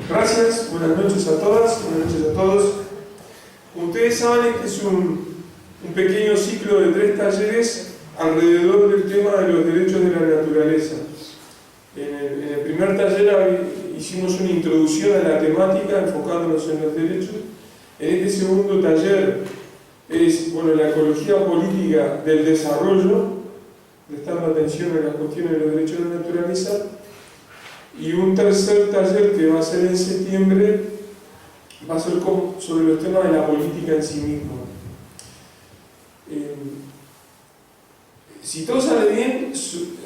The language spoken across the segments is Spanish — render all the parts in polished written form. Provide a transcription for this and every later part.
Gracias, buenas noches a todas, buenas noches a todos. Como ustedes saben, este es un pequeño ciclo de 3 talleres alrededor del tema de los derechos de la naturaleza. En el primer taller hicimos una introducción a la temática enfocándonos en los derechos. En este segundo taller es la ecología política del desarrollo, prestando atención a las cuestiones de los derechos de la naturaleza. Y un tercer taller que va a ser en septiembre va a ser sobre los temas de la política en sí misma. Si todo sale bien,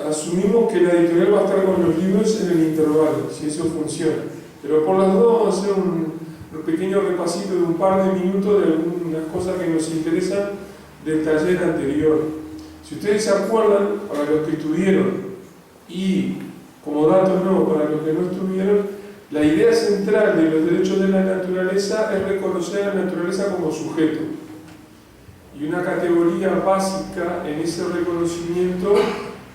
asumimos que la editorial va a estar con los libros en el intervalo, si eso funciona. Pero por las dos vamos a hacer un pequeño repasito de un par de minutos de algunas cosas que nos interesan del taller anterior. Si ustedes se acuerdan, para los que estuvieron y como datos nuevos para los que no estuvieron, la idea central de los derechos de la naturaleza es reconocer a la naturaleza como sujeto. Y una categoría básica en ese reconocimiento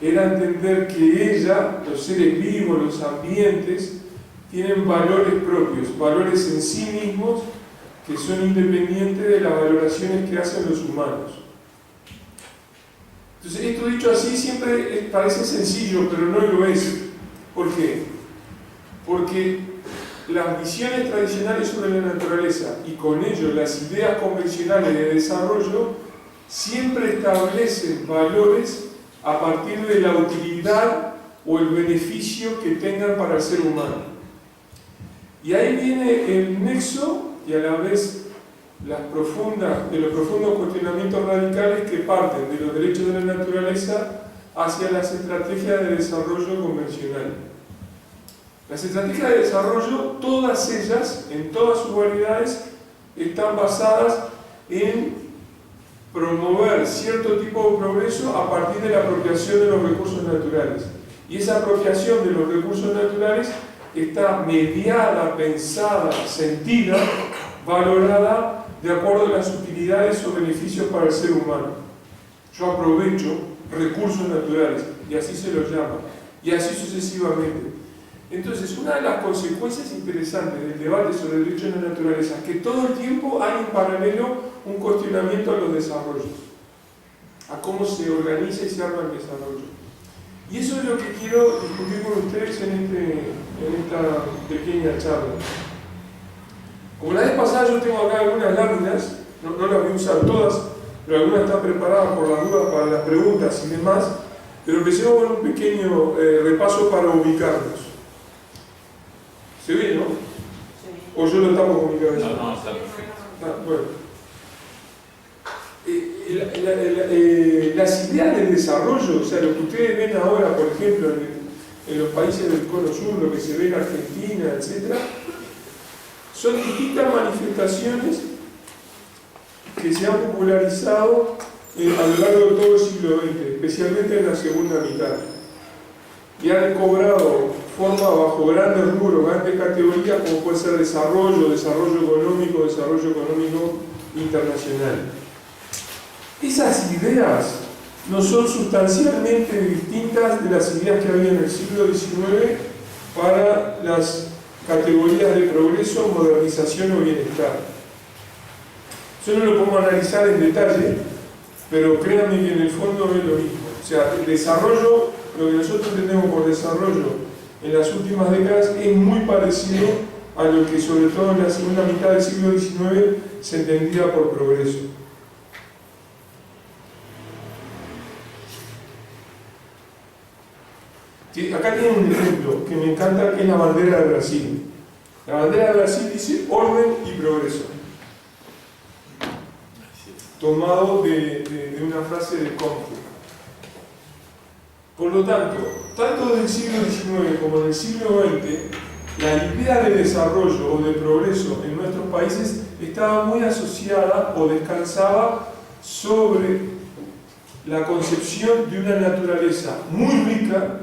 era entender que ella, los seres vivos, los ambientes, tienen valores propios, valores en sí mismos que son independientes de las valoraciones que hacen los humanos. Entonces, esto dicho así siempre parece sencillo, pero no lo es. ¿Por qué? Porque las visiones tradicionales sobre la naturaleza y con ello las ideas convencionales de desarrollo siempre establecen valores a partir de la utilidad o el beneficio que tengan para el ser humano. Y ahí viene el nexo y a la vez de los profundos cuestionamientos radicales que parten de los derechos de la naturaleza hacia las estrategias de desarrollo convencional. Las estrategias de desarrollo, todas ellas, en todas sus variedades, están basadas en promover cierto tipo de progreso a partir de la apropiación de los recursos naturales. Y esa apropiación de los recursos naturales está mediada, pensada, sentida, valorada de acuerdo a las utilidades o beneficios para el ser humano. Yo aprovecho recursos naturales, y así se los llama, y así sucesivamente. Entonces, una de las consecuencias interesantes del debate sobre el derecho de la naturaleza es que todo el tiempo hay en paralelo un cuestionamiento a los desarrollos, a cómo se organiza y se arma el desarrollo. Y eso es lo que quiero discutir con ustedes en esta pequeña charla. Como la vez pasada yo tengo acá algunas láminas, no las voy a usar todas, pero algunas están preparadas por las dudas para las preguntas y demás, pero empecemos con un pequeño repaso para ubicarnos. ¿Se ve, no? Sí. ¿O yo lo tapo con mi cabeza? No, está perfecto. Bueno. Las ideas del desarrollo, o sea, lo que ustedes ven ahora, por ejemplo, en los países del Cono Sur, lo que se ve en Argentina, etc., son distintas manifestaciones que se han popularizado a lo largo de todo el siglo XX, especialmente en la segunda mitad, y han cobrado forma bajo grandes rubros, grandes categorías, como puede ser desarrollo económico internacional. Esas ideas no son sustancialmente distintas de las ideas que había en el siglo XIX para las categorías de progreso, modernización o bienestar. Yo no lo podemos analizar en detalle, pero créanme que en el fondo es lo mismo. O sea, el desarrollo, lo que nosotros entendemos por desarrollo en las últimas décadas es muy parecido a lo que sobre todo en la segunda mitad del siglo XIX se entendía por progreso. Acá tienen un ejemplo que me encanta, que es la bandera de Brasil. La bandera de Brasil dice orden y progreso, tomado de una frase de Comte. Por lo tanto del siglo XIX como del siglo XX, la idea de desarrollo o de progreso en nuestros países estaba muy asociada o descansaba sobre la concepción de una naturaleza muy rica,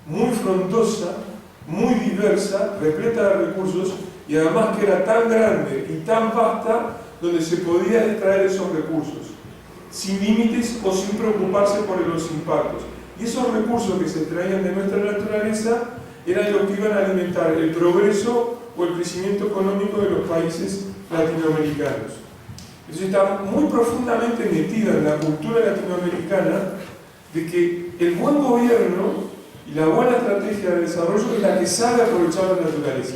muy frondosa, muy diversa, repleta de recursos, y además que era tan grande y tan vasta donde se podía extraer esos recursos, sin límites o sin preocuparse por los impactos. Y esos recursos que se extraían de nuestra naturaleza eran los que iban a alimentar el progreso o el crecimiento económico de los países latinoamericanos. Entonces está muy profundamente metida en la cultura latinoamericana de que el buen gobierno y la buena estrategia de desarrollo es la que sabe aprovechar la naturaleza.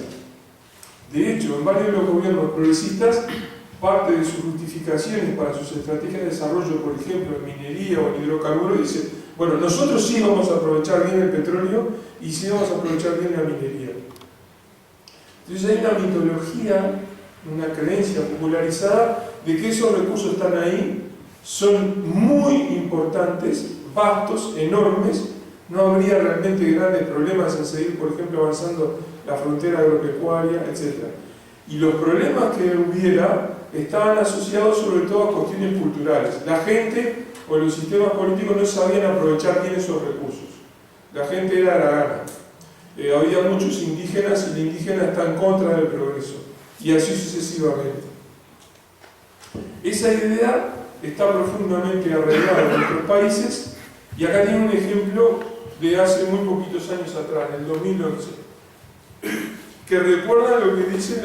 De hecho, en varios de los gobiernos progresistas, parte de sus justificaciones para sus estrategias de desarrollo, por ejemplo, en minería o en hidrocarburos, dice, bueno, nosotros sí vamos a aprovechar bien el petróleo y sí vamos a aprovechar bien la minería. Entonces hay una mitología, una creencia popularizada de que esos recursos están ahí, son muy importantes, vastos, enormes, no habría realmente grandes problemas en seguir, por ejemplo, avanzando la frontera agropecuaria, etc. Y los problemas que hubiera estaban asociados sobre todo a cuestiones culturales. La gente o los sistemas políticos no sabían aprovechar bien esos recursos. La gente era haragana. Había muchos indígenas y el indígena está en contra del progreso. Y así sucesivamente. Esa idea está profundamente arraigada en nuestros países y acá tiene un ejemplo de hace muy poquitos años atrás, en el 2011, que recuerda lo que dice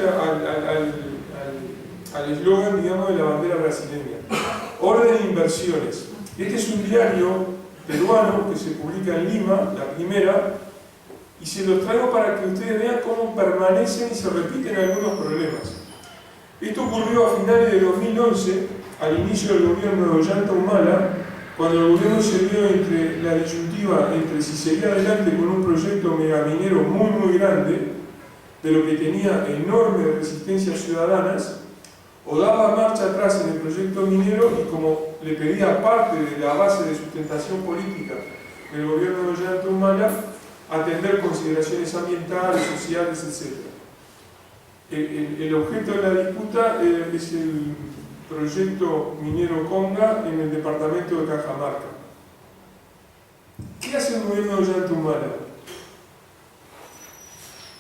al eslogan, digamos, de la bandera brasileña. Orden de inversiones. Este es un diario peruano que se publica en Lima, la primera, y se los traigo para que ustedes vean cómo permanecen y se repiten algunos problemas. Esto ocurrió a finales de 2011, al inicio del gobierno de Ollanta Humala, cuando el gobierno se vio entre la disyuntiva entre si seguía adelante con un proyecto megaminero muy grande, pero que tenía enormes resistencias ciudadanas, o daba marcha atrás en el proyecto minero y como le pedía parte de la base de sustentación política del gobierno de Ollanta Humala, atender consideraciones ambientales, sociales, etc. El objeto de la disputa es el proyecto minero Conga en el departamento de Cajamarca. ¿Qué hace el gobierno de Ollanta Humala?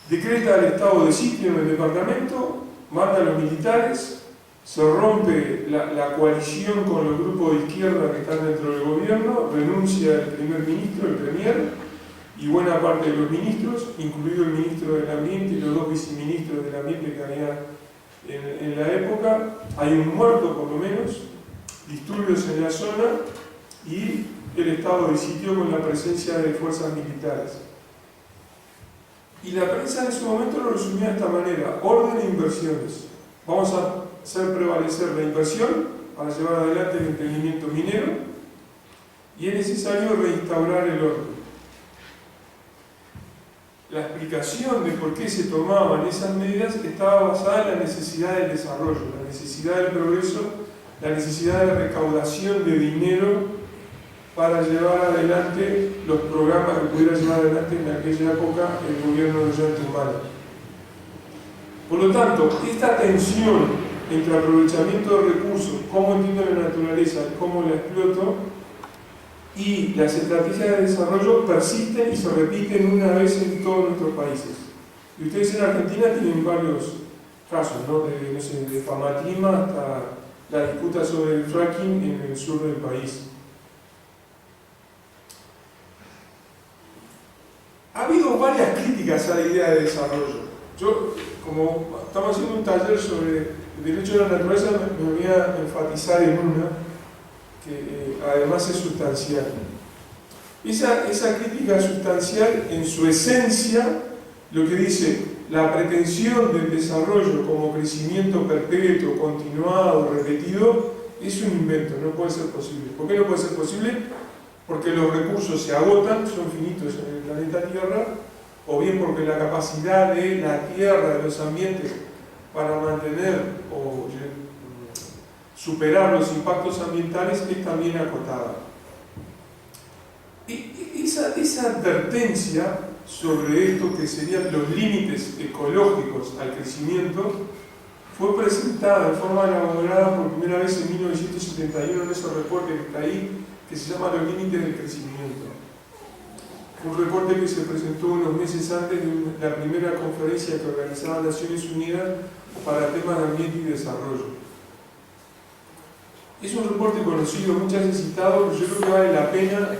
Decreta el estado de sitio en el departamento, manda a los militares, se rompe la coalición con los grupos de izquierda que están dentro del gobierno, renuncia el primer ministro, el premier, y buena parte de los ministros, incluido el ministro del Ambiente y los dos viceministros del Ambiente que había en la época. Hay un muerto por lo menos, disturbios en la zona y el estado de sitio con la presencia de fuerzas militares. Y la prensa en su momento lo resumía de esta manera: orden de inversiones. Vamos a hacer prevalecer la inversión para llevar adelante el emprendimiento minero y es necesario reinstaurar el orden. La explicación de por qué se tomaban esas medidas estaba basada en la necesidad del desarrollo, la necesidad del progreso, la necesidad de recaudación de dinero para llevar adelante los programas que pudiera llevar adelante en aquella época el gobierno de Ollanta Humala. Por lo tanto, esta tensión entre aprovechamiento de recursos, cómo entiendo la naturaleza, cómo la exploto, y las estrategias de desarrollo persisten y se repiten una vez en todos nuestros países. Y ustedes en Argentina tienen varios casos, ¿no? De Famatima hasta la disputa sobre el fracking en el sur del país. Ha habido varias críticas a la idea de desarrollo. Yo, como estamos haciendo un taller sobre el derecho de la naturaleza, me voy a enfatizar en una que además es sustancial. Esa crítica sustancial, en su esencia, lo que dice, la pretensión del desarrollo como crecimiento perpetuo, continuado, repetido, es un invento, no puede ser posible. ¿Por qué no puede ser posible? Porque los recursos se agotan, son finitos en el planeta Tierra, o bien porque la capacidad de la Tierra, de los ambientes, para mantener o superar los impactos ambientales es también acotada. Y esa advertencia sobre esto que serían los límites ecológicos al crecimiento fue presentada de forma elaborada por primera vez en 1971 en ese reporte que está ahí, que se llama Los límites del crecimiento. Un reporte que se presentó unos meses antes de la primera conferencia que organizaba Naciones Unidas para temas de ambiente y desarrollo. Es un reporte conocido, muchas veces citado, pero yo creo que vale la pena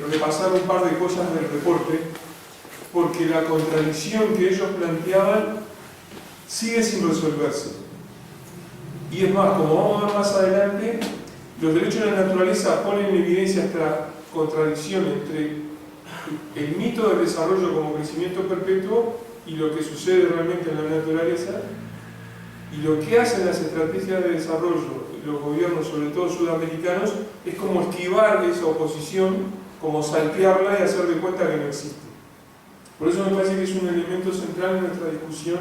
repasar un par de cosas del reporte. porque la contradicción que ellos planteaban sigue sin resolverse. Y es más, como vamos a ver más adelante, los derechos de la naturaleza ponen en evidencia esta contradicción entre el mito del desarrollo como crecimiento perpetuo y lo que sucede realmente en la naturaleza, y lo que hacen las estrategias de desarrollo, los gobiernos, sobre todo sudamericanos, es como esquivar esa oposición, como saltearla y hacer de cuenta que no existe. Por eso me parece que es un elemento central en nuestra discusión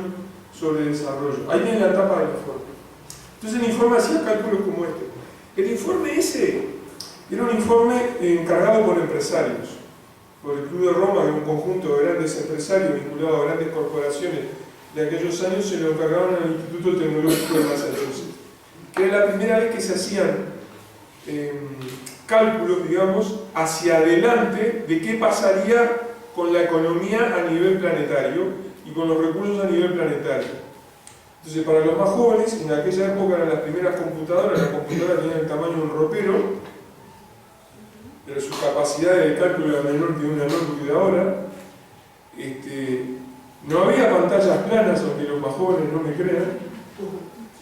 sobre desarrollo. Ahí viene la etapa del informe. Entonces el informe hacía cálculos como este. El informe ese era un informe encargado por empresarios, por el Club de Roma, que era un conjunto de grandes empresarios vinculados a grandes corporaciones de aquellos años, se lo encargaron al Instituto Tecnológico de Massachusetts, que era la primera vez que se hacían cálculos, digamos, hacia adelante de qué pasaría con la economía a nivel planetario y con los recursos a nivel planetario. Entonces, para los más jóvenes, en aquella época eran las primeras computadoras, la computadora tenía el tamaño de un ropero, pero su capacidad de cálculo era menor que una notebook de ahora. No había pantallas planas, aunque los más jóvenes no me crean,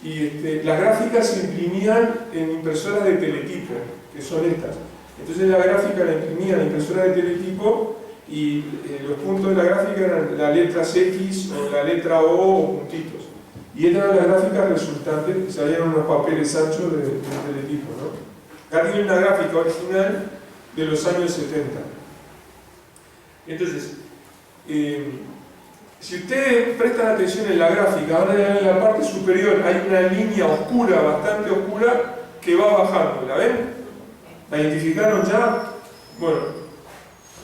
y las gráficas se imprimían en impresoras de teletipo, que son estas. Entonces la gráfica la imprimía en la impresora de teletipo y los puntos de la gráfica eran las letras X o la letra O o puntitos. Y estas eran las gráficas resultantes que salían en unos papeles anchos de teletipo, ¿no? Acá tiene una gráfica original de los años 70. Entonces, si ustedes prestan atención en la gráfica, van a ver en la parte superior hay una línea oscura, bastante oscura, que va bajando. ¿La ven? ¿La identificaron ya? Bueno,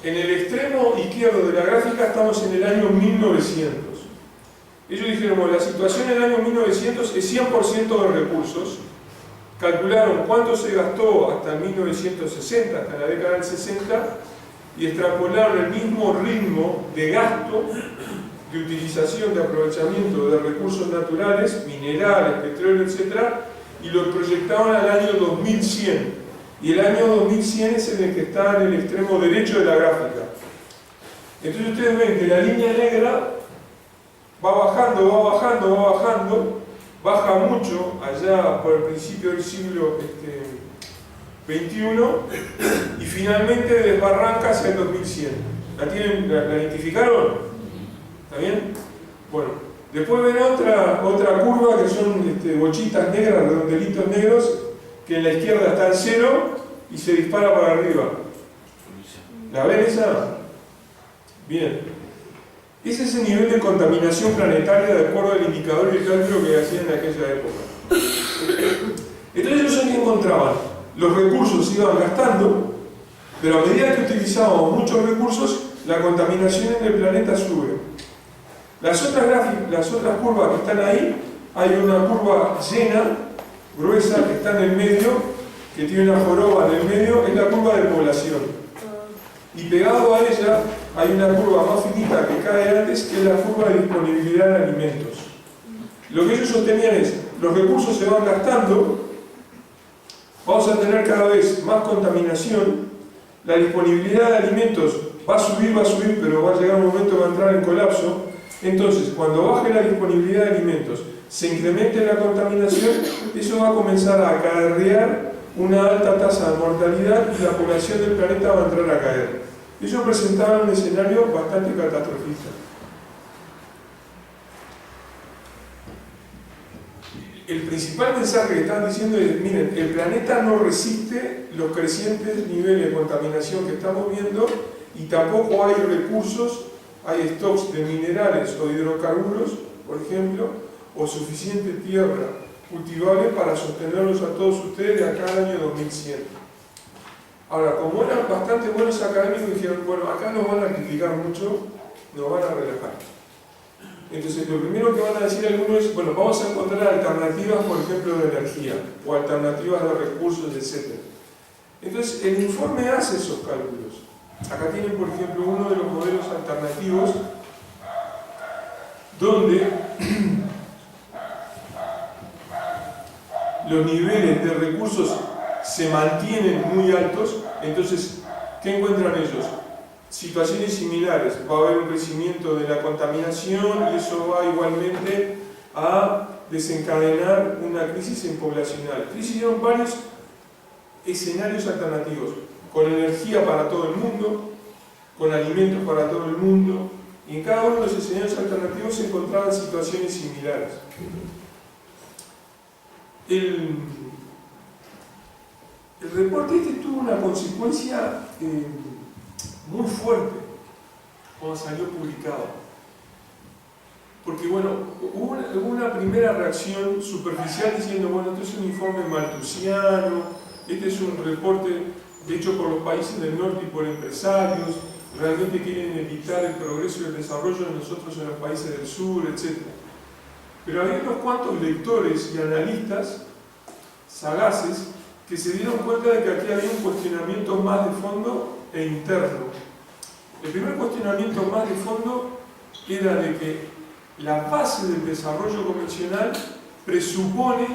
en el extremo izquierdo de la gráfica estamos en el año 1900. Ellos dijeron, bueno, la situación en el año 1900 es 100% de recursos. Calcularon cuánto se gastó hasta el 1960, hasta la década del 60, y extrapolaron el mismo ritmo de gasto, de utilización, de aprovechamiento de recursos naturales, minerales, petróleo, etc., y lo proyectaron al año 2100. Y el año 2100 es en el que está en el extremo derecho de la gráfica. Entonces ustedes ven que la línea negra va bajando, va bajando, va bajando, baja mucho allá por el principio del siglo XXI y finalmente desbarranca hacia el 2100. ¿La identificaron? ¿Está bien? Bueno, después ven otra curva que son bochitas negras, redondelitos negros, que en la izquierda está en 0 y se dispara para arriba. ¿La ven esa? Bien. Ese es el nivel de contaminación planetaria de acuerdo al indicador y el cálculo que hacían en aquella época. Entonces ellos que encontraban, los recursos se iban gastando, pero a medida que utilizábamos muchos recursos, la contaminación en el planeta sube. Las otras curvas que están ahí, hay una curva llena, gruesa, que está en el medio, que tiene una joroba en el medio, es la curva de población. Y pegado a ella hay una curva más finita que cae antes, que es la curva de disponibilidad de alimentos. Lo que ellos sostenían es, los recursos se van gastando, vamos a tener cada vez más contaminación, la disponibilidad de alimentos va a subir, pero va a llegar un momento que va a entrar en colapso. Entonces, cuando baje la disponibilidad de alimentos, se incremente la contaminación, eso va a comenzar a acarrear una alta tasa de mortalidad y la población del planeta va a entrar a caer. Ellos presentaban un escenario bastante catastrofista. El principal mensaje que están diciendo es, miren, el planeta no resiste los crecientes niveles de contaminación que estamos viendo y tampoco hay recursos, hay stocks de minerales o de hidrocarburos, por ejemplo, o suficiente tierra cultivable para sostenerlos a todos ustedes de acá al año 2100. Ahora, como eran bastante buenos académicos, dijeron, bueno, acá nos van a criticar mucho, nos van a relajar. Entonces, lo primero que van a decir algunos es, bueno, vamos a encontrar alternativas, por ejemplo, de energía, o alternativas de recursos, etc. Entonces, el informe hace esos cálculos. Acá tienen, por ejemplo, uno de los modelos alternativos, donde los niveles de recursos se mantienen muy altos. Entonces, ¿qué encuentran ellos? situaciones similares. Va a haber un crecimiento de la contaminación y eso va igualmente a desencadenar una crisis poblacional. Existieron varios escenarios alternativos, con energía para todo el mundo, con alimentos para todo el mundo, y en cada uno de los escenarios alternativos se encontraban situaciones similares. El reporte este tuvo una consecuencia muy fuerte cuando salió publicado. Porque bueno, hubo una primera reacción superficial diciendo, bueno, esto es un informe malthusiano, este es un reporte hecho por los países del norte y por empresarios, realmente quieren evitar el progreso y el desarrollo de nosotros en los países del sur, etc. Pero había unos cuantos lectores y analistas sagaces que se dieron cuenta de que aquí había un cuestionamiento más de fondo e interno. El primer cuestionamiento más de fondo era de que la base del desarrollo convencional presupone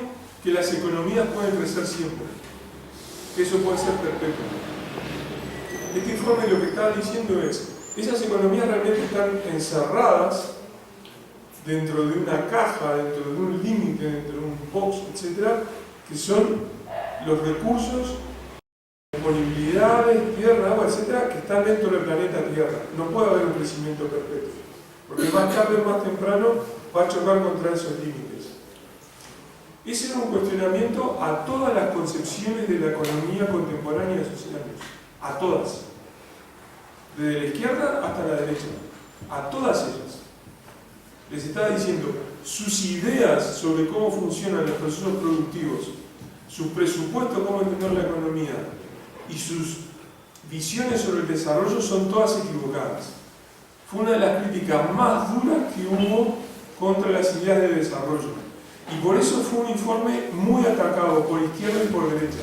que las economías pueden crecer siempre, que eso puede ser perpetuo. Este informe lo que está diciendo es, esas economías realmente están encerradas dentro de una caja, dentro de un límite, dentro de un box, etc., que son los recursos, disponibilidades, tierra, agua, etc., que están dentro del planeta Tierra. No puede haber un crecimiento perpetuo, porque más tarde o más temprano va a chocar contra esos límites. Ese era un cuestionamiento a todas las concepciones de la economía contemporánea de esos años. A todas. Desde la izquierda hasta la derecha. A todas ellas. Les estaba diciendo, sus ideas sobre cómo funcionan los procesos productivos, sus presupuestos, cómo entender la economía y sus visiones sobre el desarrollo son todas equivocadas. Fue una de las críticas más duras que hubo contra las ideas de desarrollo. Y por eso fue un informe muy atacado por izquierda y por derecha.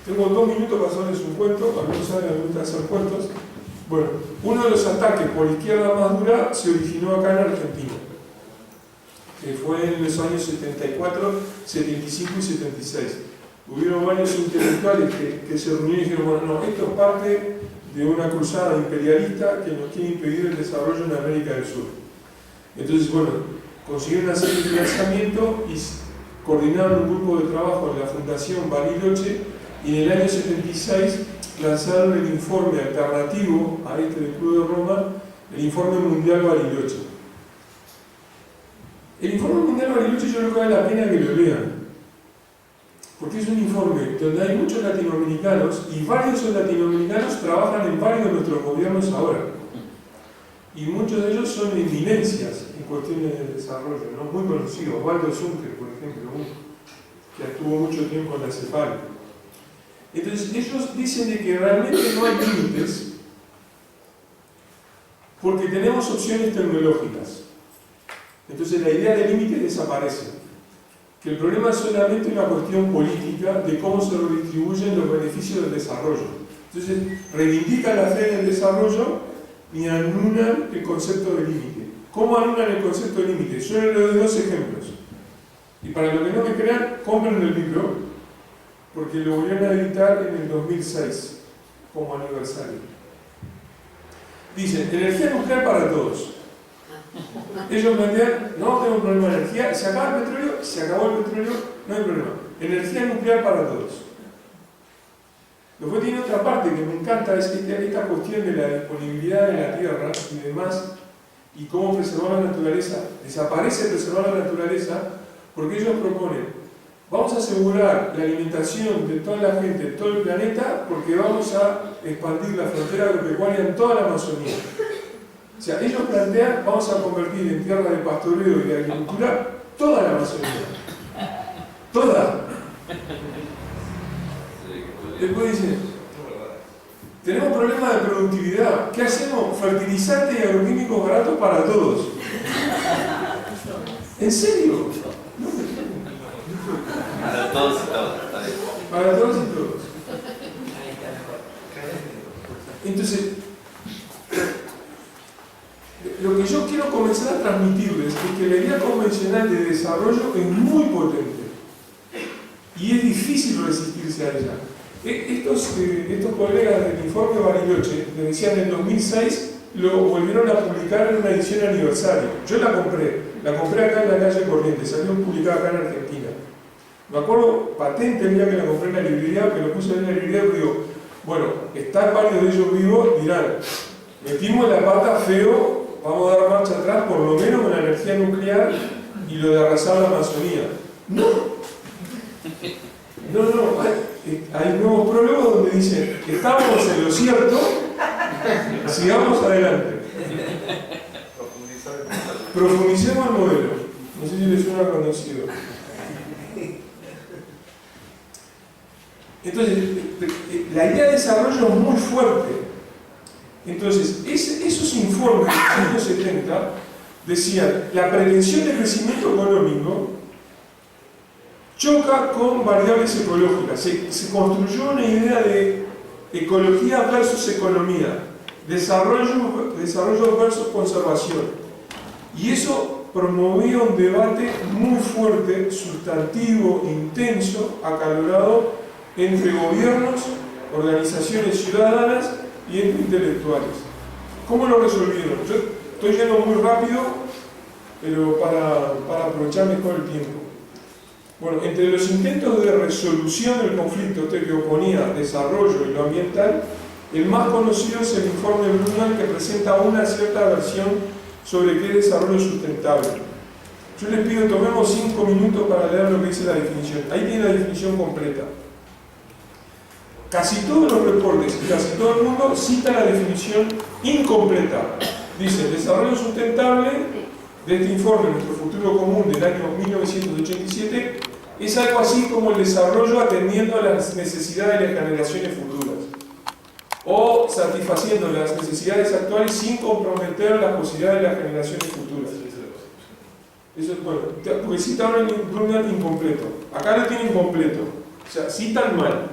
Tengo 2 minutos para hacerles un cuento, algunos saben, me gusta hacer cuentos. Bueno, uno de los ataques por izquierda más dura se originó acá en Argentina, que fue en los años 74, 75 y 76. Hubieron varios intelectuales que se reunieron y dijeron, bueno, no, esto es parte de una cruzada imperialista que nos quiere impedir el desarrollo en América del Sur. Entonces, bueno, consiguieron hacer el financiamiento y coordinaron un grupo de trabajo en la Fundación Bariloche y en el año 76 lanzaron el informe alternativo a este del Club de Roma, el Informe Mundial Bariloche. El Informe Mundial Bariloche yo creo que vale la pena que lo lean, porque es un informe donde hay muchos latinoamericanos y varios de esos latinoamericanos trabajan en varios de nuestros gobiernos ahora. Y muchos de ellos son eminencias en cuestiones de desarrollo, ¿no? Muy conocidos. Waldo Zunker, por ejemplo, que estuvo mucho tiempo en la CEPAL. Entonces, ellos dicen de que realmente no hay límites porque tenemos opciones tecnológicas. Entonces, la idea de límites desaparece. Que el problema es solamente una cuestión política de cómo se redistribuyen los beneficios del desarrollo. Entonces, reivindican la fe en el desarrollo y anulan el concepto de límite. ¿Cómo anulan el concepto de límite? Yo les doy 2 ejemplos. Y para los que no me crean, compren el libro, porque lo volvieron a editar en el 2006, como aniversario. Dicen, energía nuclear para todos. Ellos plantean, no tenemos problema de energía, se acaba el petróleo, se acabó el petróleo, no hay problema. Energía nuclear para todos. Después tiene otra parte que me encanta, es esta cuestión de la disponibilidad de la tierra y demás, y cómo preservar la naturaleza. Desaparece preservar la naturaleza porque ellos proponen, vamos a asegurar la alimentación de toda la gente, de todo el planeta, porque vamos a expandir la frontera agropecuaria en toda la Amazonía. O sea, ellos plantean, vamos a convertir en tierra de pastoreo y de agricultura toda la Amazonía. Toda. Después dicen, tenemos problemas de productividad. ¿Qué hacemos? Fertilizantes y agroquímicos baratos para todos. ¿En serio? Para todos y todos. Para todos y todos. Entonces, lo que yo quiero comenzar a transmitirles es que la idea convencional de desarrollo es muy potente y es difícil resistirse a ella. Estos colegas del informe Bariloche le decían en el 2006 lo volvieron a publicar en una edición aniversario. Yo la compré acá en la calle Corrientes, salió publicada acá en Argentina. Me acuerdo patente el día que la compré en la librería, que lo puse en la librería y digo, bueno, están varios de ellos vivos, dirán, metimos la pata feo, vamos a dar marcha atrás, por lo menos con la energía nuclear y lo de arrasar la Amazonía. No, hay nuevos prólogos donde dicen, estamos en lo cierto, sigamos adelante. Profundicemos el modelo. No sé si les suena conocido. Entonces, la idea de desarrollo es muy fuerte. Entonces, esos informes de los años 70 decían, la pretensión de crecimiento económico choca con variables ecológicas. Se construyó una idea de ecología versus economía, desarrollo versus conservación. Y eso promovía un debate muy fuerte, sustantivo, intenso, acalorado, entre gobiernos, organizaciones ciudadanas y entre intelectuales. ¿Cómo lo resolvieron? Yo estoy yendo muy rápido, pero para aprovechar mejor el tiempo. Bueno, entre los intentos de resolución del conflicto que oponía desarrollo y lo ambiental, el más conocido es el informe Brundtland, que presenta una cierta versión sobre qué es desarrollo sustentable. Yo les pido, tomemos 5 minutos para leer lo que dice la definición. Ahí tiene la definición completa. Casi todos los reportes y casi todo el mundo cita la definición incompleta. Dice, el desarrollo sustentable de este informe, Nuestro Futuro Común del año 1987, es algo así como el desarrollo atendiendo a las necesidades de las generaciones futuras o satisfaciendo las necesidades actuales sin comprometer las posibilidades de las generaciones futuras. Eso es bueno, porque citaron el Brundtland incompleto. Acá lo tienen completo, o sea, citan mal.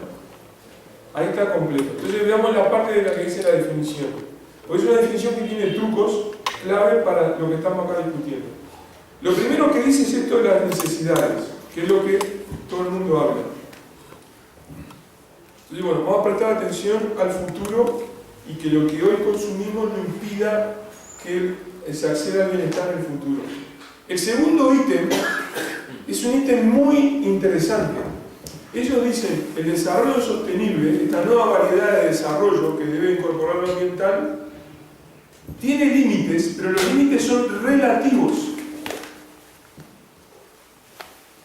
Ahí está completo. Entonces veamos la parte de la que dice la definición. Pues es una definición que tiene trucos clave para lo que estamos acá discutiendo. Lo primero que dice es esto de las necesidades, que es lo que todo el mundo habla. Entonces, bueno, vamos a prestar atención al futuro y que lo que hoy consumimos no impida que se acceda al bienestar en el futuro. El segundo ítem es un ítem muy interesante. Ellos dicen, el desarrollo sostenible, esta nueva variedad de desarrollo que debe incorporar lo ambiental, tiene límites, pero los límites son relativos.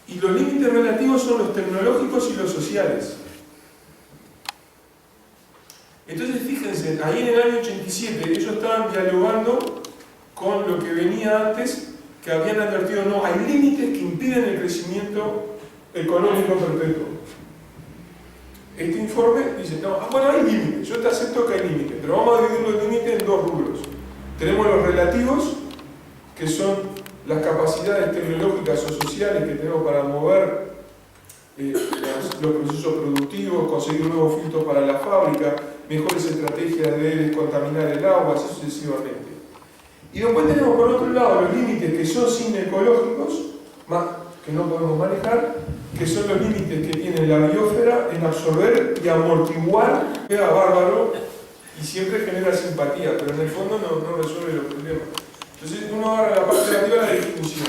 Y los límites relativos son los tecnológicos y los sociales. Entonces, fíjense, ahí en el año 87 ellos estaban dialogando con lo que venía antes, que habían advertido, no, hay límites que impiden el crecimiento económico perpetuo. Este informe dice, no, bueno, hay límites, yo te acepto que hay límites, pero vamos a dividir los límites en dos rubros. Tenemos los relativos, que son las capacidades tecnológicas o sociales que tenemos para mover los procesos productivos, conseguir nuevos filtros para la fábrica, mejores estrategias de descontaminar el agua, así sucesivamente. Y después tenemos por otro lado los límites que son ecológicos, que no podemos manejar, que son los límites que tiene la biosfera en absorber y amortiguar, queda bárbaro y siempre genera simpatía, pero en el fondo no resuelve los problemas. Entonces uno agarra la parte de arriba, la definición.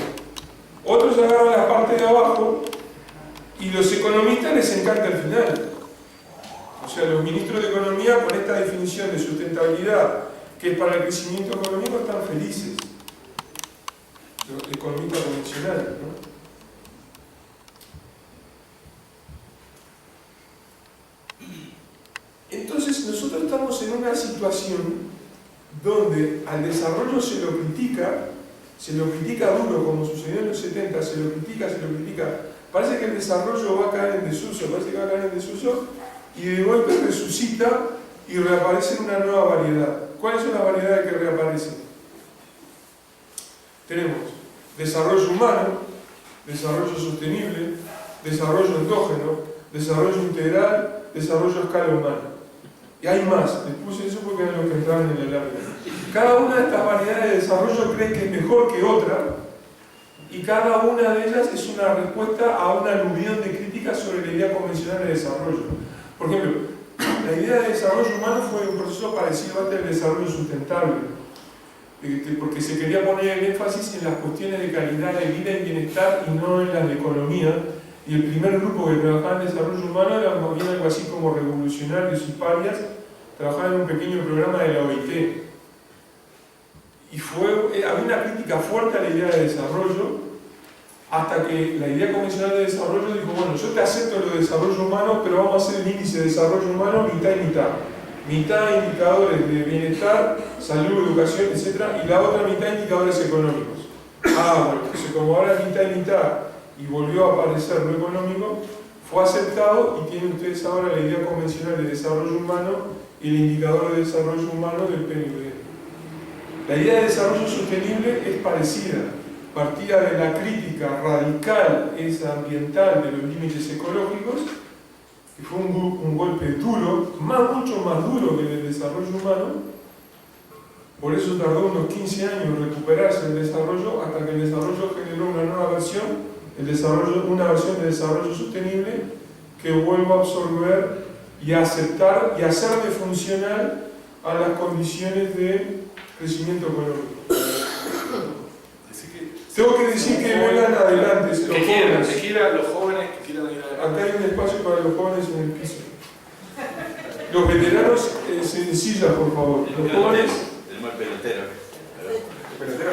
Otros agarran la parte de abajo y los economistas les encanta el final. O sea, los ministros de Economía con esta definición de sustentabilidad, que es para el crecimiento económico, están felices. Los economistas convencionales, ¿no? Entonces nosotros estamos en una situación donde al desarrollo se lo critica duro, como sucedió en los 70, se lo critica. Parece que el desarrollo va a caer en desuso, y de golpe resucita y reaparece una nueva variedad. ¿Cuáles son las variedades que reaparecen? Tenemos desarrollo humano, desarrollo sostenible, desarrollo endógeno, desarrollo integral, desarrollo a escala humana. Y hay más, les puse eso porque eran los que entraban en el lámina. Cada una de estas variedades de desarrollo cree que es mejor que otra, y cada una de ellas es una respuesta a una aluvión de críticas sobre la idea convencional de desarrollo. Por ejemplo, la idea de desarrollo humano fue un proceso parecido al desarrollo sustentable, porque se quería poner el énfasis en las cuestiones de calidad de vida y bienestar y no en las de economía. Y el primer grupo que trabajaba en desarrollo humano era más bien algo así como revolucionarios y parias, trabajaban en un pequeño programa de la OIT. Y había una crítica fuerte a la idea de desarrollo, hasta que la idea convencional de desarrollo dijo, bueno, yo te acepto lo de desarrollo humano, pero vamos a hacer el índice de desarrollo humano mitad y mitad. Mitad indicadores de bienestar, salud, educación, etc. Y la otra mitad indicadores económicos. Bueno, entonces como ahora es mitad y mitad y volvió a aparecer lo económico, fue aceptado y tienen ustedes ahora la idea convencional de desarrollo humano y el indicador de desarrollo humano del PNUD. La idea de desarrollo sostenible es parecida. Partía de la crítica radical, esa ambiental, de los límites ecológicos, que fue un golpe duro, mucho más duro que el desarrollo humano. Por eso tardó unos 15 años en recuperarse el desarrollo, hasta que el desarrollo generó una nueva versión, una versión de desarrollo sostenible que vuelva a absorber y a aceptar y hacer de funcional a las condiciones de crecimiento económico. Tengo que decir que vengan adelante los jóvenes. Que quieran los jóvenes que quieran ir adelante. Acá hay un espacio para los jóvenes en el piso. Los veteranos en silla, por favor. Los jóvenes. Tenemos el pelotero. ¿El pelotero?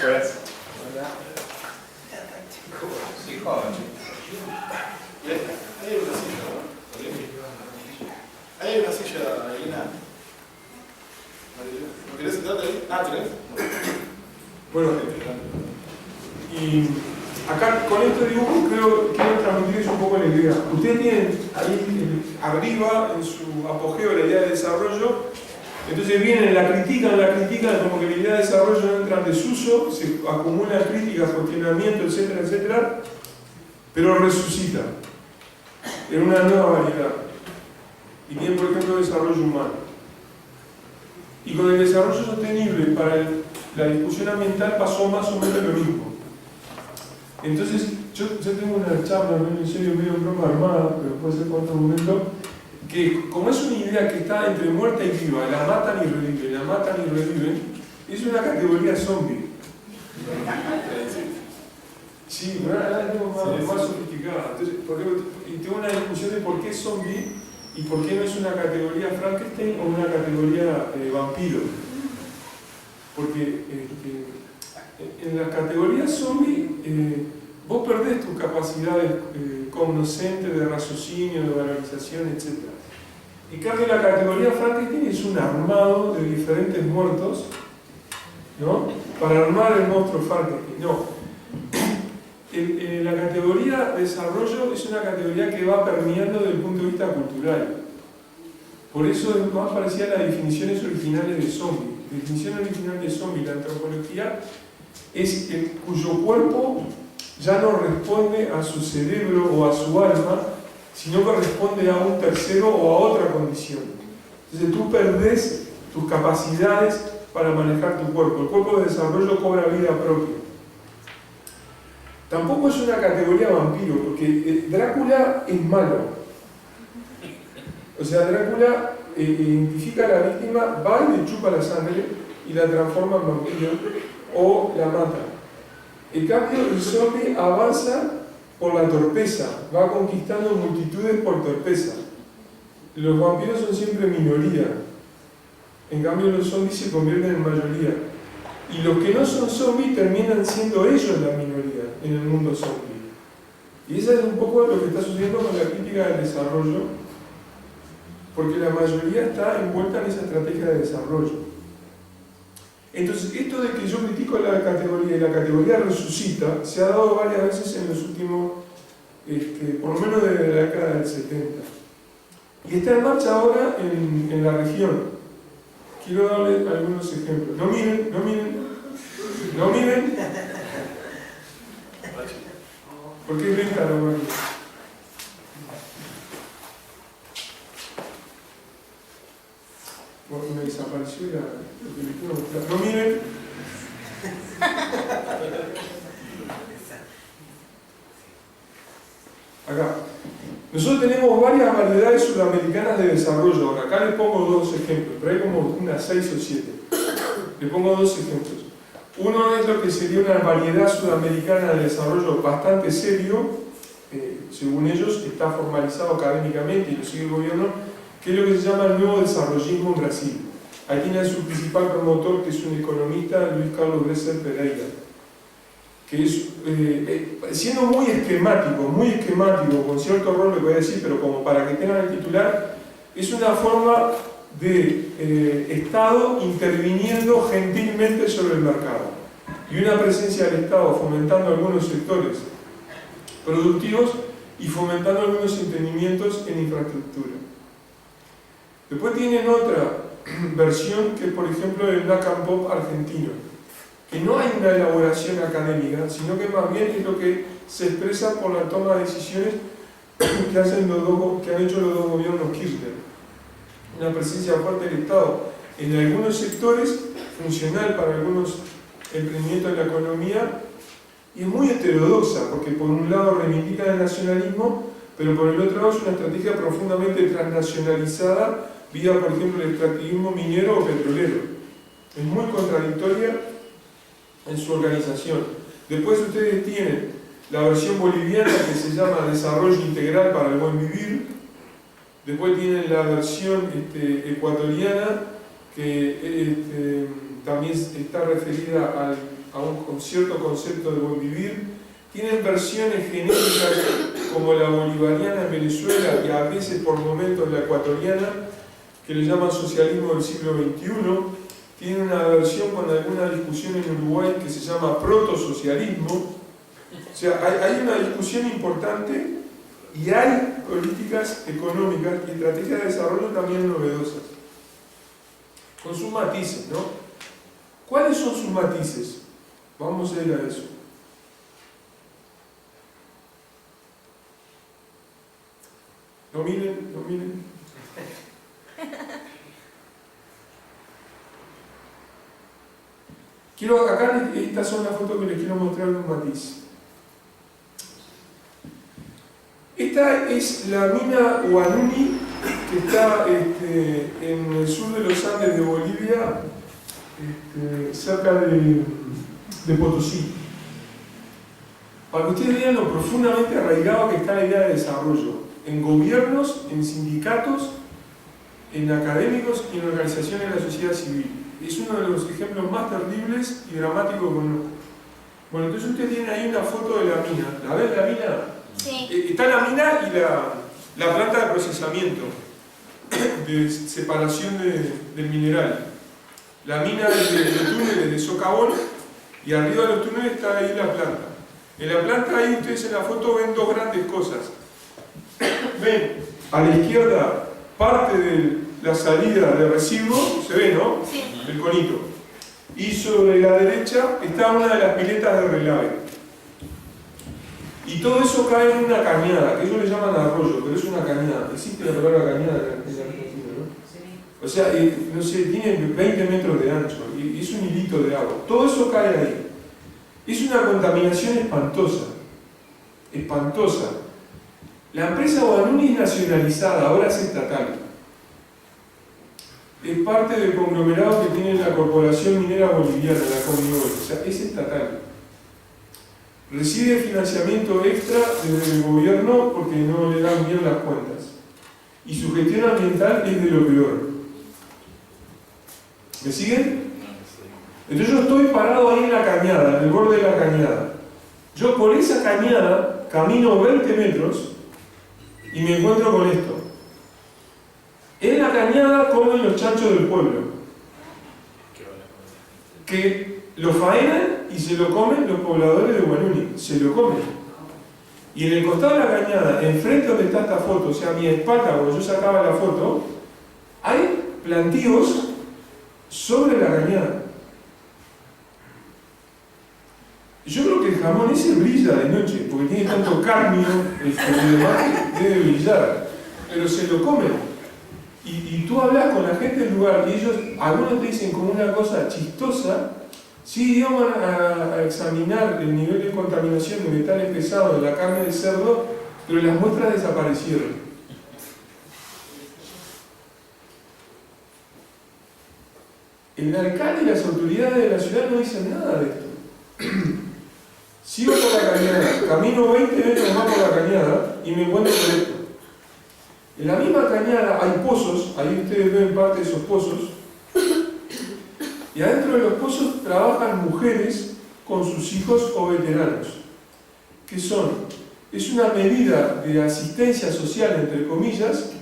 Pues. Sí, joven. Hay una silla, ¿no? Hay una silla, Elena. ¿No querés sentarte ahí? ¿Tenés? Bueno, y acá con este dibujo quiero transmitirles un poco la idea. Ustedes tienen ahí arriba, en su apogeo, la idea de desarrollo. Entonces vienen, la critican, como que la idea de desarrollo entra en desuso, se acumulan críticas, cuestionamientos, etcétera, etcétera, pero resucita en una nueva variedad. Y tienen, por ejemplo, desarrollo humano. Y con el desarrollo sostenible para la discusión ambiental pasó más o menos lo mismo. Entonces, yo tengo una charla, en serio, medio broma armada, pero puede ser por otro momento, que como es una idea que está entre muerta y viva, la matan y reviven, es una categoría zombie. Sí, pero ahora es más sofisticada. Entonces, tengo una discusión de por qué es zombie y por qué no es una categoría Frankenstein o una categoría vampiro. Porque en las categorías zombie vos perdés tus capacidades cognoscentes de raciocinio, de valorización, etc. En cambio, la categoría Frankenstein es un armado de diferentes muertos, ¿no? Para armar el monstruo Frankenstein. No. La categoría desarrollo es una categoría que va permeando desde el punto de vista cultural. Por eso es más parecida a las definiciones originales de zombie. La definición original de zombie, la antropología, es el cuyo cuerpo ya no responde a su cerebro o a su alma, sino que responde a un tercero o a otra condición. Entonces tú perdés tus capacidades para manejar tu cuerpo. El cuerpo de desarrollo cobra vida propia. Tampoco es una categoría vampiro, porque Drácula es malo. O sea, Drácula identifica a la víctima, va y le chupa la sangre y la transforma en vampiro o la mata. En cambio, el zombie avanza por la torpeza, va conquistando multitudes por torpeza. Los vampiros son siempre minoría, en cambio los zombies se convierten en mayoría. Y los que no son zombies terminan siendo ellos la minoría en el mundo zombie. Y eso es un poco lo que está sucediendo con la crítica del desarrollo, porque la mayoría está envuelta en esa estrategia de desarrollo. Entonces, esto de que yo critico la categoría y la categoría resucita, se ha dado varias veces en los últimos, por lo menos desde la década del 70. Y está en marcha ahora en la región. Quiero darles algunos ejemplos. No miren. Porque es bien caro, ¿vale? Bueno, me desapareció lo que les quiero mostrar. No miren. Acá. Nosotros tenemos varias variedades sudamericanas de desarrollo. Ahora, acá les pongo dos ejemplos, pero hay como unas 6 o 7. Les pongo dos ejemplos. Uno es lo que sería una variedad sudamericana de desarrollo bastante serio, según ellos, está formalizado académicamente y lo sigue el gobierno, que es lo que se llama el nuevo desarrollismo en Brasil. Ahí tiene su principal promotor, que es un economista, Luis Carlos Bresser Pereira, que es, siendo muy esquemático, con cierto rol, le voy a decir, pero como para que tengan el titular, es una forma de Estado interviniendo gentilmente sobre el mercado y una presencia del Estado fomentando algunos sectores productivos y fomentando algunos emprendimientos en infraestructura. Después tienen otra versión que es, por ejemplo, el Black and Pop argentino, que no hay una elaboración académica, sino que más bien es lo que se expresa por la toma de decisiones que han hecho los dos gobiernos Kirchner. Una presencia fuerte del Estado en algunos sectores, funcional para algunos emprendimientos de la economía, y es muy heterodoxa, porque por un lado reivindica el nacionalismo, pero por el otro lado es una estrategia profundamente transnacionalizada, vía, por ejemplo, el extractivismo minero o petrolero. Es muy contradictoria en su organización. Después ustedes tienen la versión boliviana, que se llama Desarrollo Integral para el Buen Vivir. Después tienen la versión ecuatoriana, que también está referida a un cierto concepto de buen vivir. Tienen versiones genéricas como la bolivariana en Venezuela y a veces por momentos la ecuatoriana, que le llaman socialismo del siglo XXI. Tienen una versión con alguna discusión en Uruguay que se llama protosocialismo. O sea, hay una discusión importante y hay políticas económicas y estrategias de desarrollo también novedosas, con sus matices, ¿no? ¿Cuáles son sus matices? Vamos a ir a eso. No miren, no miren. Acá estas son las fotos que les quiero mostrar de un matiz. Esta es la mina Huanuni, que está en el sur de los Andes de Bolivia, cerca de Potosí. Para que ustedes vean lo profundamente arraigado que está la idea de desarrollo, en gobiernos, en sindicatos, en académicos y en organizaciones de la sociedad civil. Es uno de los ejemplos más terribles y dramáticos que conozco. Bueno, entonces ustedes tienen ahí una foto de la mina. ¿La ven la mina? Sí. Está la mina y la planta de procesamiento, de separación del mineral. La mina de túneles de socavón, y arriba de los túneles está ahí la planta. En la planta ahí ustedes en la foto ven dos grandes cosas. Ven a la izquierda parte de la salida de residuos, se ve, ¿no? Sí. El conito. Y sobre la derecha está una de las piletas de relave. Y todo eso cae en una cañada, que ellos le llaman arroyo, pero es una cañada. Existe la palabra cañada en Argentina, ¿no? O sea, no sé, tiene 20 metros de ancho y es un hilito de agua. Todo eso cae ahí. Es una contaminación espantosa. Espantosa. La empresa Huanuni es nacionalizada, ahora es estatal. Es parte del conglomerado que tiene la Corporación Minera Boliviana, la Comibol. O sea, es estatal. Recibe financiamiento extra desde el gobierno porque no le dan bien las cuentas. Y su gestión ambiental es de lo peor. ¿Me siguen? Entonces yo estoy parado ahí en la cañada, en el borde de la cañada. Yo por esa cañada camino 20 metros y me encuentro con esto. En la cañada comen los chanchos del pueblo, que lo faenan y se lo comen los pobladores de Huanuni, se lo comen. Y en el costado de la cañada, enfrente donde está esta foto, o sea, a mi espalda, cuando yo sacaba la foto, hay plantíos sobre la cañada. Yo creo que el jamón ese brilla de noche, porque tiene tanto cadmio y demás que debe brillar, pero se lo comen. Y tú hablas con la gente del lugar y ellos, algunos te dicen como una cosa chistosa, sí, íbamos a examinar el nivel de contaminación de metales pesados de la carne de cerdo pero las muestras desaparecieron. El alcalde y las autoridades de la ciudad no dicen nada de esto. Sigo por la cañada, camino 20 metros más por la cañada y me encuentro con esto. En la misma cañada hay pozos, ahí ustedes ven parte de esos pozos, y adentro de los pozos trabajan mujeres con sus hijos o veteranos. ¿Qué son? Es una medida de asistencia social, entre comillas,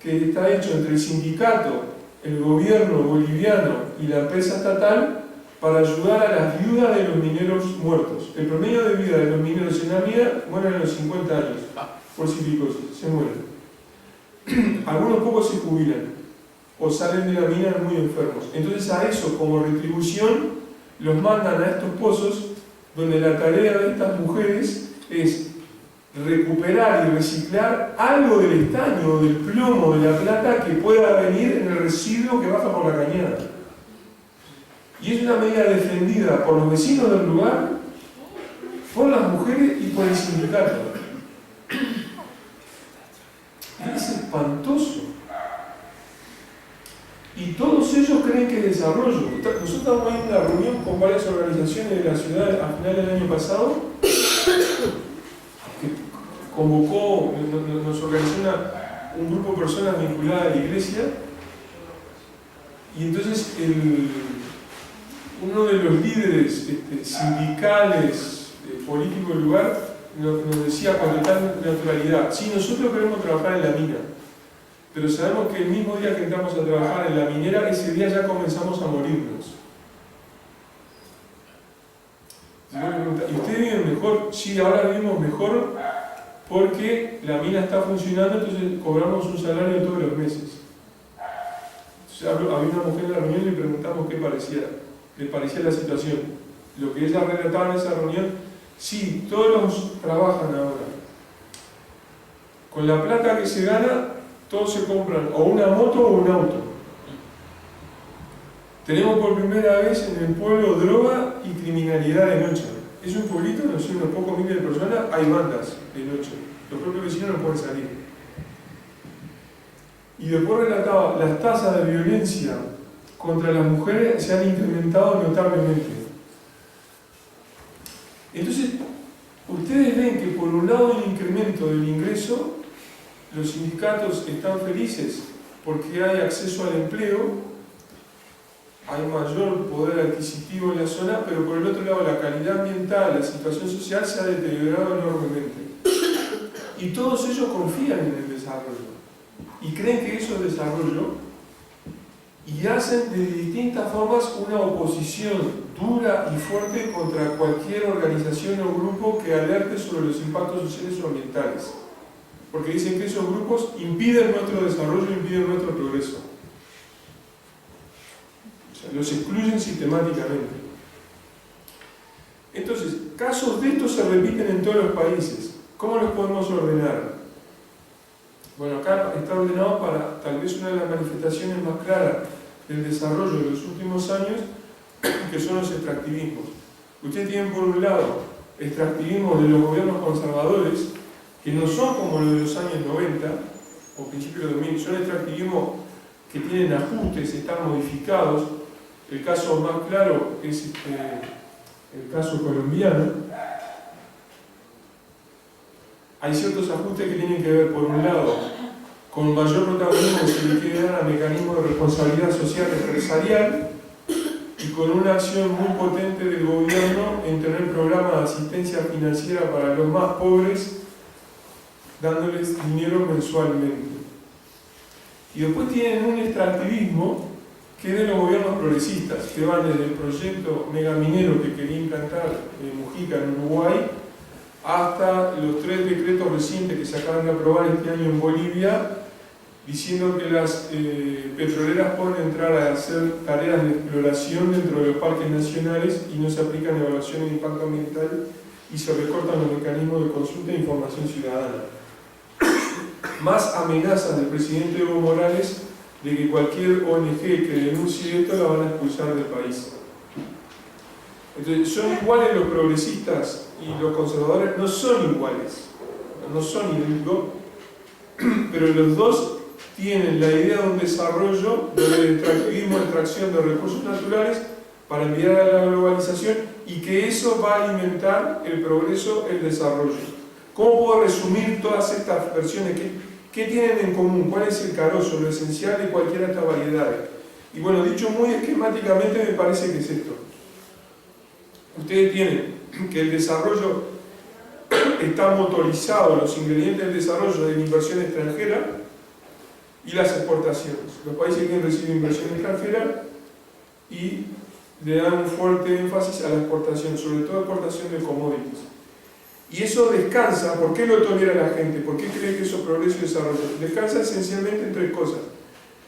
que está hecho entre el sindicato, el gobierno boliviano y la empresa estatal para ayudar a las viudas de los mineros muertos. El promedio de vida de los mineros en la mina mueren a los 50 años por silicosis, se mueren. Algunos pocos se jubilan o salen de la mina muy enfermos. Entonces a eso, como retribución, los mandan a estos pozos donde la tarea de estas mujeres es recuperar y reciclar algo del estaño, del plomo, de la plata que pueda venir en el residuo que baja por la cañada. Y es una medida defendida por los vecinos del lugar, por las mujeres y por el sindicato. Es espantoso. Y todos ellos creen que es desarrollo. Nosotros estábamos en una reunión con varias organizaciones de la ciudad a final del año pasado, que convocó, nos organizó un grupo de personas vinculadas a la iglesia, y entonces uno de los líderes sindicales, políticos del lugar, nos decía con total naturalidad: sí, nosotros queremos trabajar en la mina, pero sabemos que el mismo día que entramos a trabajar en la minera, ese día ya comenzamos a morirnos. ¿Y ustedes viven mejor? Sí, ahora vivimos mejor porque la mina está funcionando, entonces cobramos un salario todos los meses. Entonces había una mujer en la reunión y le preguntamos qué le parecía la situación. Lo que ella relataba en esa reunión: sí, todos trabajan ahora. Con la plata que se gana, todos se compran o una moto o un auto. Tenemos por primera vez en el pueblo droga y criminalidad de noche. Es un pueblito, no sé, unos pocos miles de personas, hay bandas de noche. Los propios vecinos no pueden salir. Y después relataba: las tasas de violencia contra las mujeres se han incrementado notablemente. Entonces, ustedes ven que por un lado el incremento del ingreso, los sindicatos están felices porque hay acceso al empleo, hay mayor poder adquisitivo en la zona, pero por el otro lado la calidad ambiental, la situación social se ha deteriorado enormemente. Y todos ellos confían en el desarrollo y creen que eso es desarrollo, y hacen de distintas formas una oposición dura y fuerte contra cualquier organización o grupo que alerte sobre los impactos sociales o ambientales, porque dicen que esos grupos impiden nuestro desarrollo, impiden nuestro progreso. O sea, los excluyen sistemáticamente. Entonces, casos de estos se repiten en todos los países. ¿Cómo los podemos ordenar? Bueno, acá está ordenado para tal vez una de las manifestaciones más claras del desarrollo de los últimos años, que son los extractivismos. Ustedes tienen por un lado extractivismos de los gobiernos conservadores, que no son como los de los años 90 o principios de 2000, son extractivismos que tienen ajustes, están modificados. El caso más claro es el caso colombiano. Hay ciertos ajustes que tienen que ver, por un lado, con mayor protagonismo que se le quiere dar a mecanismos de responsabilidad social empresarial, y con una acción muy potente del gobierno en tener programas de asistencia financiera para los más pobres, dándoles dinero mensualmente. Y después tienen un extractivismo que es de los gobiernos progresistas, que van desde el proyecto megaminero que quería implantar Mujica en Uruguay, hasta los 3 decretos recientes que se acaban de aprobar este año en Bolivia, diciendo que las petroleras pueden entrar a hacer tareas de exploración dentro de los parques nacionales y no se aplican evaluaciones de impacto ambiental y se recortan los mecanismos de consulta e información ciudadana. Más amenazas del presidente Evo Morales de que cualquier ONG que denuncie esto la van a expulsar del país. Entonces, ¿son iguales los progresistas y los conservadores? No son iguales. no son idénticos, pero los dos tienen la idea de un desarrollo del extractivismo, extracción de recursos naturales para enviar a la globalización y que eso va a alimentar el progreso, el desarrollo. ¿Cómo puedo resumir todas estas versiones? ¿Qué tienen en común? ¿Cuál es el carozo, lo esencial de cualquiera de estas variedades? Y bueno, dicho muy esquemáticamente, me parece que es esto. Ustedes tienen que el desarrollo está motorizado, los ingredientes del desarrollo de la inversión extranjera y las exportaciones. Los países que reciben inversión extranjera y le dan un fuerte énfasis a la exportación, sobre todo exportación de commodities. Y eso descansa, ¿por qué lo tolera la gente? ¿Por qué cree que eso progresa y desarrollo? Descansa esencialmente en tres cosas.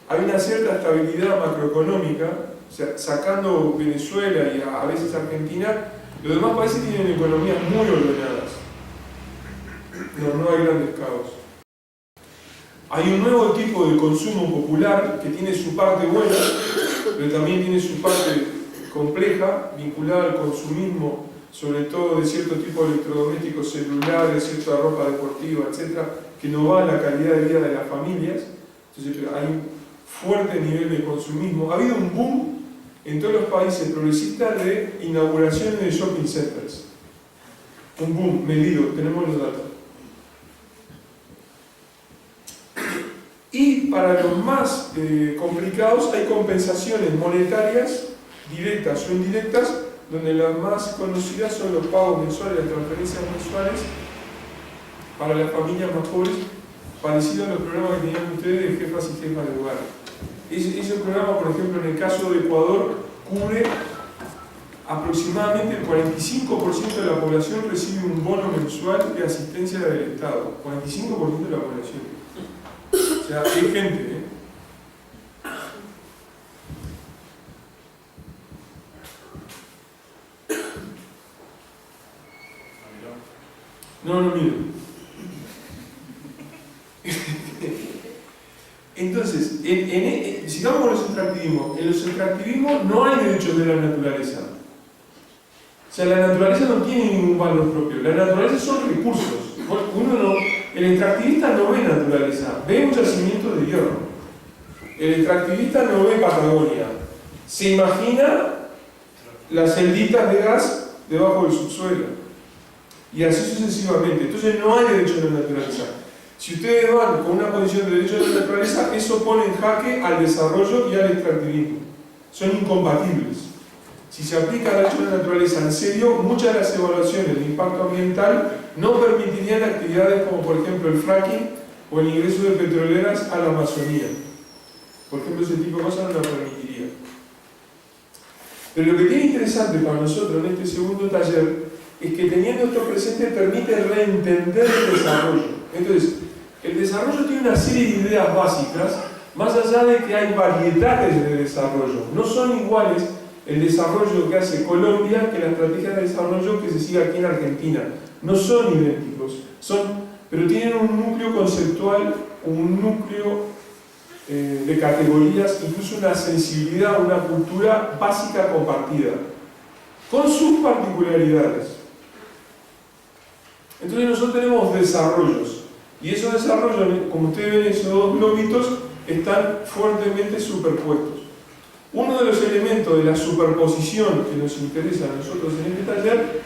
Hay una cierta estabilidad macroeconómica, o sea, sacando Venezuela y a veces Argentina, los demás países tienen economías muy ordenadas. No hay grandes caos. Hay un nuevo tipo de consumo popular que tiene su parte buena, pero también tiene su parte compleja, vinculada al consumismo, sobre todo de cierto tipo de electrodomésticos celulares, cierta ropa deportiva, etc., que no va a la calidad de vida de las familias. Entonces hay un fuerte nivel de consumismo. Ha habido un boom en todos los países progresistas de inauguraciones de shopping centers. Un boom medido, tenemos los datos. Y para los más complicados hay compensaciones monetarias, directas o indirectas, donde las más conocidas son los pagos mensuales, las transferencias mensuales para las familias más pobres, parecido a los programas que tenían ustedes de jefas y jefas de hogar. Ese programa, por ejemplo, en el caso de Ecuador, cubre aproximadamente el 45% de la población recibe un bono mensual de asistencia del Estado. 45% de la población. O sea, hay gente, ¿eh? No miro. Entonces, sigamos con los extractivismos. En los extractivismos no hay derechos de la naturaleza. O sea, la naturaleza no tiene ningún valor propio. La naturaleza son recursos. El extractivista no ve naturaleza, ve un yacimiento de hierro. El extractivista no ve Patagonia. Se imagina las celditas de gas debajo del subsuelo. Y así sucesivamente. Entonces no hay derecho de la naturaleza. Si ustedes van con una posición de derecho de la naturaleza, eso pone en jaque al desarrollo y al extractivismo. Son incompatibles. Si se aplica el derecho de la naturaleza en serio, muchas de las evaluaciones de impacto ambiental no permitirían actividades como por ejemplo el fracking o el ingreso de petroleras a la Amazonía. Por ejemplo, ese tipo de cosas no la permitiría. Pero lo que tiene interesante para nosotros en este segundo taller es que teniendo esto presente permite reentender el desarrollo. Entonces, el desarrollo tiene una serie de ideas básicas, más allá de que hay variedades de desarrollo. No son iguales el desarrollo que hace Colombia que la estrategia de desarrollo que se sigue aquí en Argentina. No son idénticos, pero tienen un núcleo conceptual, un núcleo de categorías, incluso una sensibilidad, una cultura básica compartida, con sus particularidades. Entonces nosotros tenemos desarrollos, y esos desarrollos, como ustedes ven, esos dos globitos están fuertemente superpuestos. Uno de los elementos de la superposición que nos interesa a nosotros en este taller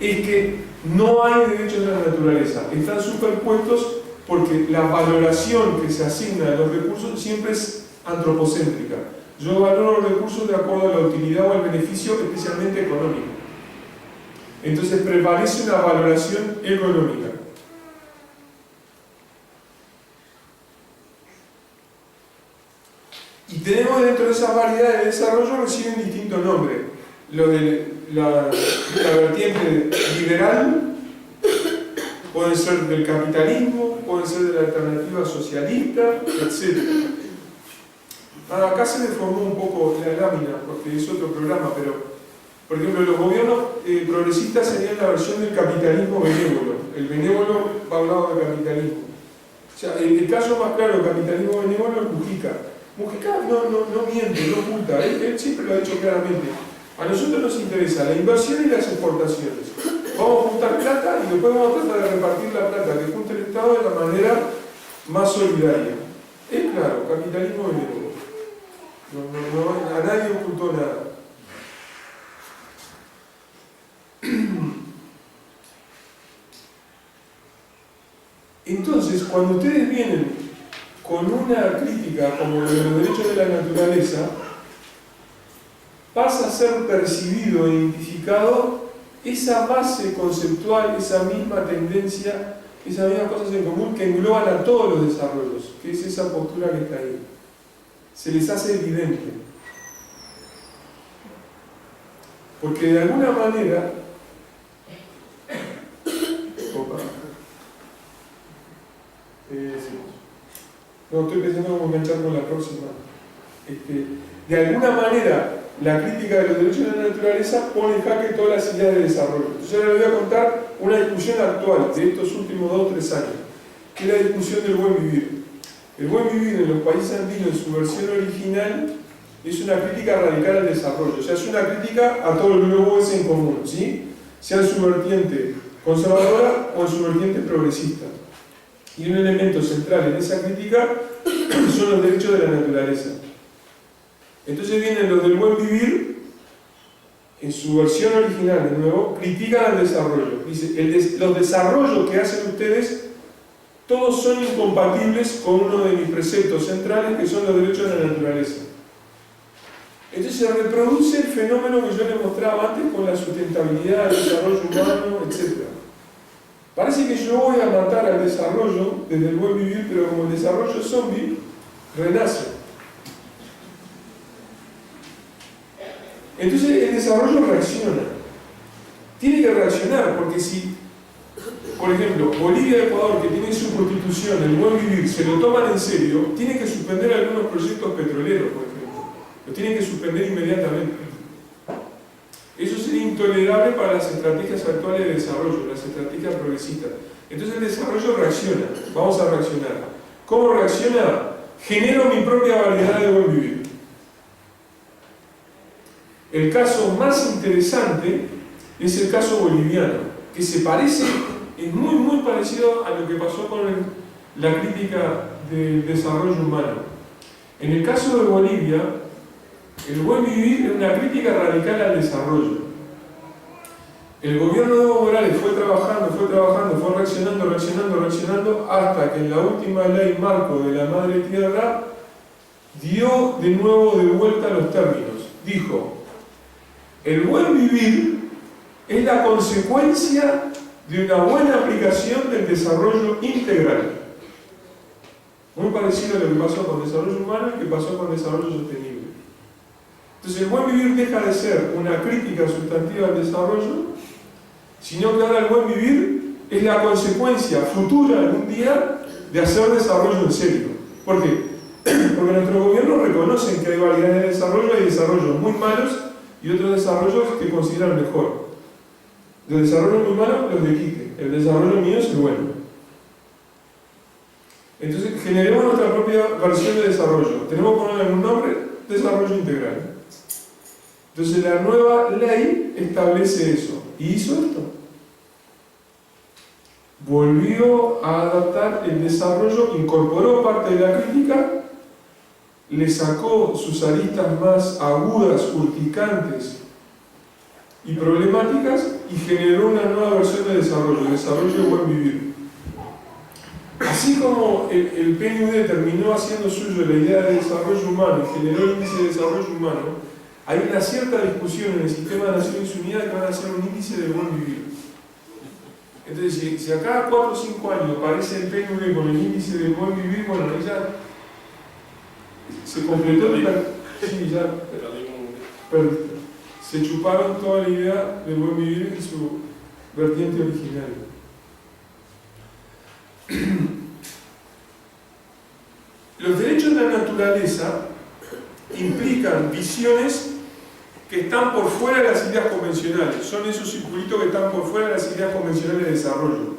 es que no hay derechos de la naturaleza, están superpuestos porque la valoración que se asigna a los recursos siempre es antropocéntrica. Yo valoro los recursos de acuerdo a la utilidad o al beneficio, especialmente económico. Entonces prevalece una valoración económica. Y tenemos dentro de esas variedades de desarrollo reciben distintos nombres. Lo de la vertiente liberal, puede ser del capitalismo, puede ser de la alternativa socialista, etc. Acá se deformó un poco la lámina, porque es otro programa, pero por ejemplo, los gobiernos progresistas serían la versión del capitalismo benévolo. El benévolo va hablado de capitalismo. O sea, el caso más claro del capitalismo benévolo es Mujica. Mujica no miente, no oculta, él siempre lo ha dicho claramente. A nosotros nos interesa la inversión y las exportaciones. Vamos a juntar plata y después vamos a tratar de repartir la plata que junta el Estado de la manera más solidaria. Es claro, capitalismo benévolo. A nadie ocultó nada. Entonces, cuando ustedes vienen con una crítica como de los derechos de la naturaleza, pasa a ser percibido e identificado esa base conceptual, esa misma tendencia, esas mismas cosas en común que engloban a todos los desarrollos, que es esa postura que está ahí. Se les hace evidente. Porque de alguna manera... No, estoy pensando cómo enganchar con la próxima. De alguna manera, la crítica de los derechos de la naturaleza pone en jaque todas las ideas de desarrollo. Entonces ahora les voy a contar una discusión actual de estos últimos 2 o 3 años, que es la discusión del buen vivir. El buen vivir en los países andinos, en su versión original, es una crítica radical al desarrollo. O sea, es una crítica a todo el globo ese en común, ¿sí? Sea en su vertiente conservadora o en su vertiente progresista. Y un elemento central en esa crítica son los derechos de la naturaleza. Entonces vienen los del buen vivir, en su versión original, de nuevo, critican al desarrollo. Dice, los desarrollos que hacen ustedes, todos son incompatibles con uno de mis preceptos centrales, que son los derechos de la naturaleza. Entonces se reproduce el fenómeno que yo les mostraba antes con la sustentabilidad, el desarrollo humano, etc. Parece que yo voy a matar al desarrollo desde el buen vivir, pero como el desarrollo zombie, renace. Entonces el desarrollo reacciona. Tiene que reaccionar, porque si, por ejemplo, Bolivia y Ecuador, que tienen su constitución, el buen vivir, se lo toman en serio, tienen que suspender algunos proyectos petroleros, por ejemplo. Lo tienen que suspender inmediatamente. Eso sería intolerable para las estrategias actuales de desarrollo, las estrategias progresistas. Entonces el desarrollo reacciona. Vamos a reaccionar. ¿Cómo reacciona? Genero mi propia variedad de buen vivir. El caso más interesante es el caso boliviano, que se parece, es muy parecido a lo que pasó con la crítica del desarrollo humano. En el caso de Bolivia, el buen vivir es una crítica radical al desarrollo. El gobierno de Evo Morales fue trabajando, fue reaccionando, hasta que en la última ley marco de la Madre Tierra dio de nuevo de vuelta los términos. Dijo, el buen vivir es la consecuencia de una buena aplicación del desarrollo integral. Muy parecido a lo que pasó con desarrollo humano y que pasó con desarrollo sostenible. Entonces el buen vivir deja de ser una crítica sustantiva al desarrollo, sino que ahora el buen vivir es la consecuencia futura algún día de hacer desarrollo en serio. ¿Por qué? Porque nuestros gobiernos reconocen que hay variedades de desarrollo, hay desarrollos muy malos y otros desarrollos que consideran mejor. Los desarrollos muy malos, los de Quique. El desarrollo mío es el bueno. Entonces generemos nuestra propia versión de desarrollo. Tenemos que ponerle un nombre, desarrollo integral. Entonces la nueva ley establece eso. ¿Y hizo esto? Volvió a adaptar el desarrollo, incorporó parte de la crítica, le sacó sus aristas más agudas, urticantes y problemáticas y generó una nueva versión de desarrollo de buen vivir. Así como el PNUD terminó haciendo suyo la idea de desarrollo humano y generó el índice de desarrollo humano, hay una cierta discusión en el sistema de Naciones Unidas que van a hacer un índice de buen vivir. Entonces, si a cada 4 o 5 años aparece el PNUD con el índice de buen vivir, bueno, ahí ya se completó sí, ya se chuparon toda la idea del buen vivir en su vertiente original. Los derechos de la naturaleza implican visiones que están por fuera de las ideas convencionales. Son esos circulitos que están por fuera de las ideas convencionales de desarrollo.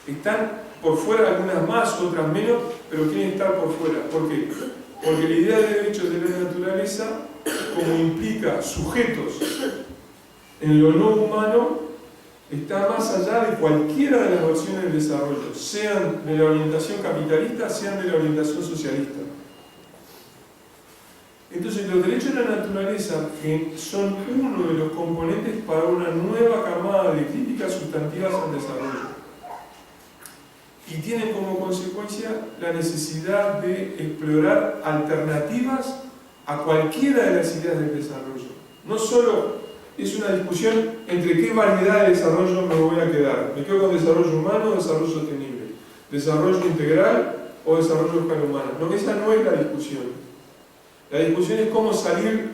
Están por fuera algunas más, otras menos, pero quieren estar por fuera. ¿Por qué? Porque la idea de derechos de la naturaleza, como implica sujetos en lo no humano, está más allá de cualquiera de las versiones del desarrollo, sean de la orientación capitalista, sean de la orientación socialista. Entonces, los derechos de la naturaleza, que son uno de los componentes para una nueva camada de críticas sustantivas al desarrollo, y tienen como consecuencia la necesidad de explorar alternativas a cualquiera de las ideas del desarrollo. No solo es una discusión entre qué variedad de desarrollo me voy a quedar. ¿Me quedo con desarrollo humano o desarrollo sostenible? ¿Desarrollo integral o desarrollo escala humana? No, esa no es la discusión. La discusión es cómo salir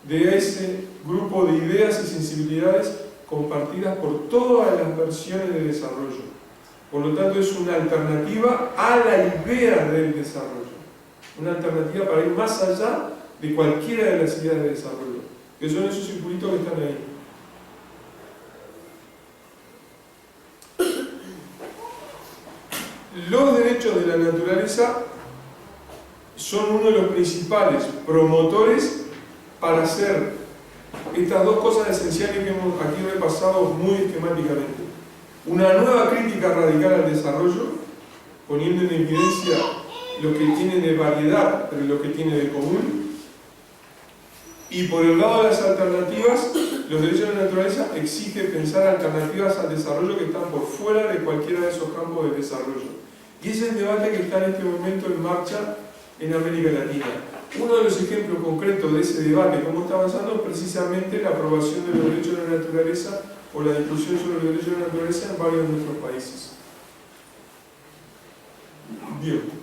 de ese grupo de ideas y sensibilidades compartidas por todas las versiones de desarrollo. Por lo tanto, es una alternativa a la idea del desarrollo. Una alternativa para ir más allá de cualquiera de las ideas de desarrollo, que son esos circulitos que están ahí. Los derechos de la naturaleza son uno de los principales promotores para hacer estas dos cosas esenciales que hemos aquí repasado muy esquemáticamente. Una nueva crítica radical al desarrollo, poniendo en evidencia lo que tiene de variedad, pero lo que tiene de común. Y por el lado de las alternativas, los derechos de la naturaleza exigen pensar alternativas al desarrollo que están por fuera de cualquiera de esos campos de desarrollo. Y ese es el debate que está en este momento en marcha en América Latina. Uno de los ejemplos concretos de ese debate, cómo está avanzando, es precisamente la aprobación de los derechos de la naturaleza o la discusión sobre los derechos de la naturaleza en varios de nuestros países. Bien.